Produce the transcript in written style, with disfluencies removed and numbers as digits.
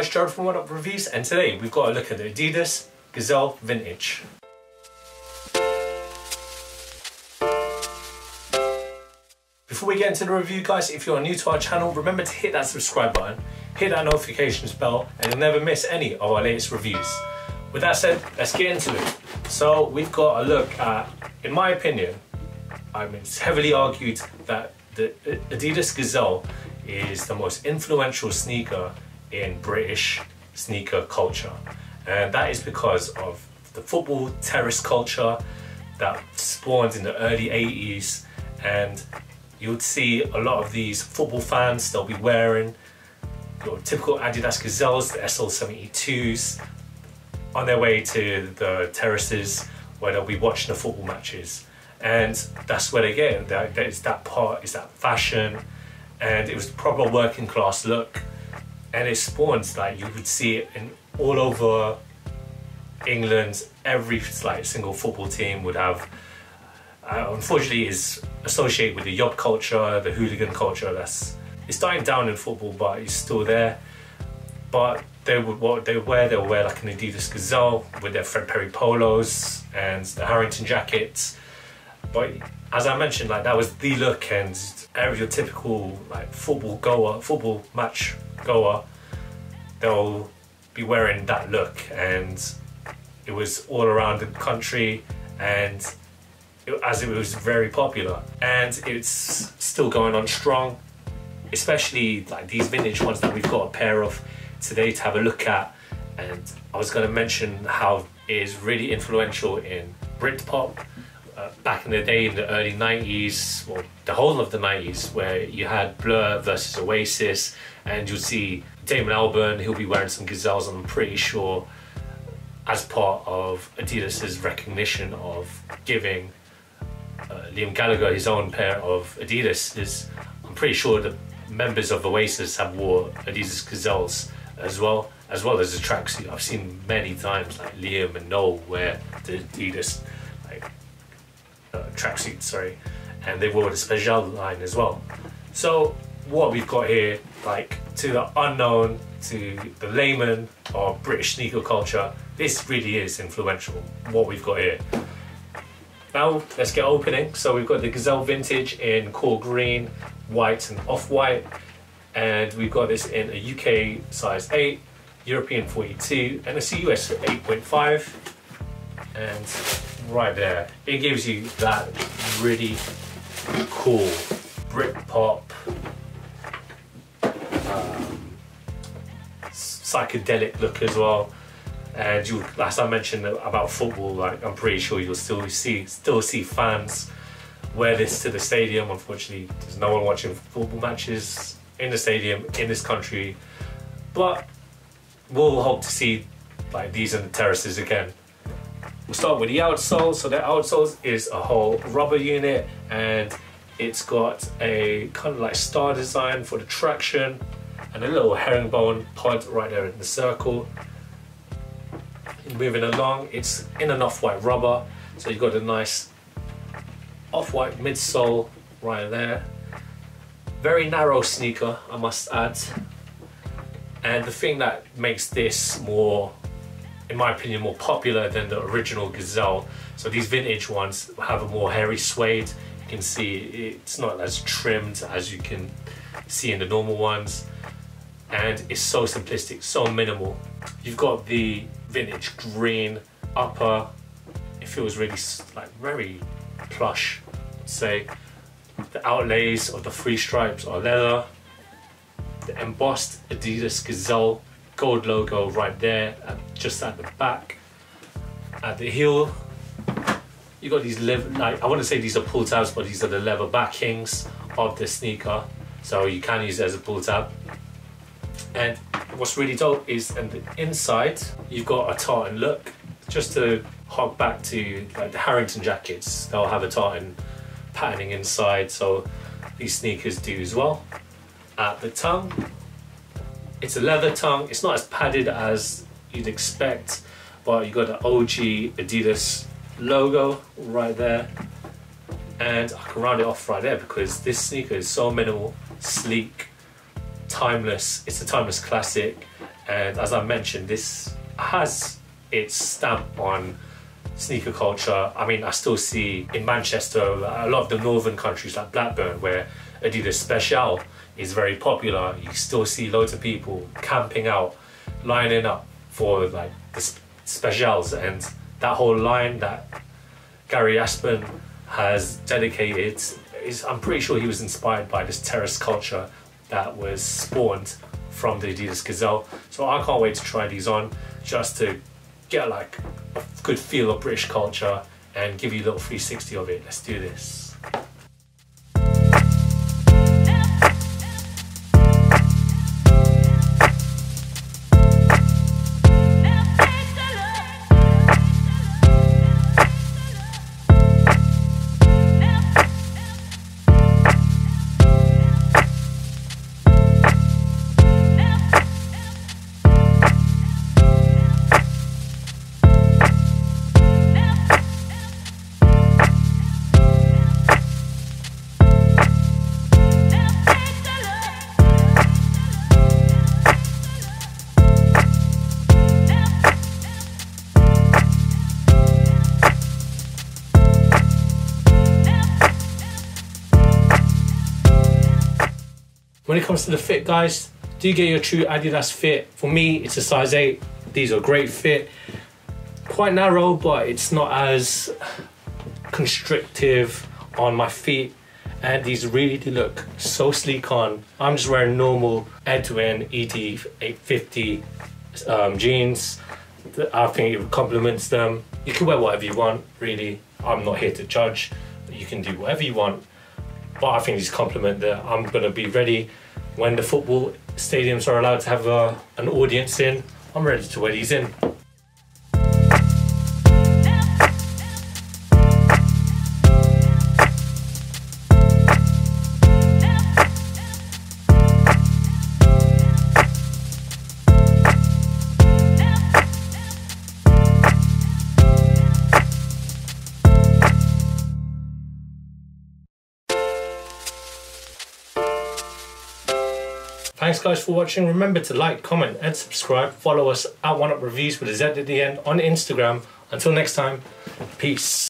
guys, Gerald from Oneupreviewz, and today we've got a look at the ADIDAS Gazelle Vintage. Before we get into the review, guys, if you're new to our channel, remember to hit that subscribe button, hit that notifications bell, and you'll never miss any of our latest reviews. With that said, let's get into it. So we've got a look at, in my opinion, it's heavily argued that the ADIDAS Gazelle is the most influential sneaker in British sneaker culture, and that is because of the football terrace culture that spawned in the early 80s. And you would see a lot of these football fans, they'll be wearing your typical Adidas Gazelles, the SL72s, on their way to the terraces where they'll be watching the football matches. And that's where they get it. It's that part, it's that fashion, and it was the proper working class look. And it spawned, like, you would see it in all over England. Every single football team would have, unfortunately, is associated with the yob culture, the hooligan culture. It's dying down in football, but it's still there. But they would wear like an Adidas Gazelle with their Fred Perry polos and the Harrington jackets. But as I mentioned, like, that was the look, and your typical football match goer, they'll be wearing that look, and it was all around the country, and it was very popular, and it's still going on strong, especially like these vintage ones that we've got a pair of today to have a look at. And I was going to mention how it is really influential in Britpop. Back in the day, in the early 90s, or the whole of the 90s, where you had Blur versus Oasis, and you'll see Damon Albarn, he'll be wearing some Gazelles, I'm pretty sure, as part of Adidas's recognition of giving Liam Gallagher his own pair of Adidas. I'm pretty sure that members of Oasis have wore Adidas Gazelles as well as the tracksuit. I've seen many times like Liam and Noel wear the Adidas tracksuit, sorry, and they wore the Special line as well. So what we've got here, like, to the unknown, to the layman of British sneaker culture, this really is influential, what we've got here. Now let's get opening. So we've got the Gazelle Vintage in cool green, white and off-white, and we've got this in a UK size 8, European 42, and it's a US 8.5. And right there, it gives you that really cool Britpop, psychedelic look as well. And as I mentioned about football, like, I'm pretty sure you'll still see fans wear this to the stadium. Unfortunately, there's no one watching football matches in the stadium in this country, but we'll hope to see like these in the terraces again. We'll start with the outsole. So the outsole is a whole rubber unit, and it's got a kind of like star design for the traction, and a little herringbone pod right there in the circle. Moving along, it's in an off-white rubber, so you've got a nice off-white midsole right there. Very narrow sneaker, I must add. And the thing that makes this more, in my opinion, more popular than the original Gazelle, so these vintage ones have a more hairy suede. You can see it's not as trimmed as you can see in the normal ones, and it's so simplistic, so minimal. You've got the vintage green upper. It feels really like very plush, I'd say. The outlays of the three stripes are leather. The embossed Adidas Gazelle gold logo right there, just at the back. At the heel, you got these I want to say these are pull tabs, but these are the leather backings of the sneaker, so you can use it as a pull tab. And what's really dope is, on the inside, you've got a tartan look. Just to hark back to like the Harrington jackets, they'll have a tartan patterning inside, so these sneakers do as well. At the tongue, it's a leather tongue. It's not as padded as you'd expect, but you got the OG Adidas logo right there. And I can round it off right there because this sneaker is so minimal, sleek, timeless. It's a timeless classic, And as I mentioned, this has its stamp on sneaker culture. I mean, I still see in Manchester, a lot of the northern countries like Blackburn, where Adidas Special is very popular. You still see loads of people camping out, lining up for like the Specials, and that whole line that Gary Aspen has dedicated is, I'm pretty sure he was inspired by this terrace culture that was spawned from the Adidas Gazelle. So I can't wait to try these on, just to get like a good feel of British culture and give you a little 360 of it. Let's do this. When it comes to the fit, guys, do get your true Adidas fit. For me, it's a size 8. These are great fit. Quite narrow, but it's not as constrictive on my feet. And these really do look so sleek on. I'm just wearing normal Edwin ED 850 jeans. I think it complements them. You can wear whatever you want, really. I'm not here to judge. You can do whatever you want. But I think these complement that. I'm gonna be ready when the football stadiums are allowed to have an audience in. I'm ready to wear these in. Thanks guys for watching. Remember to like, comment and subscribe. Follow us at Oneupreviewz with a Z at the end on Instagram. Until next time, peace.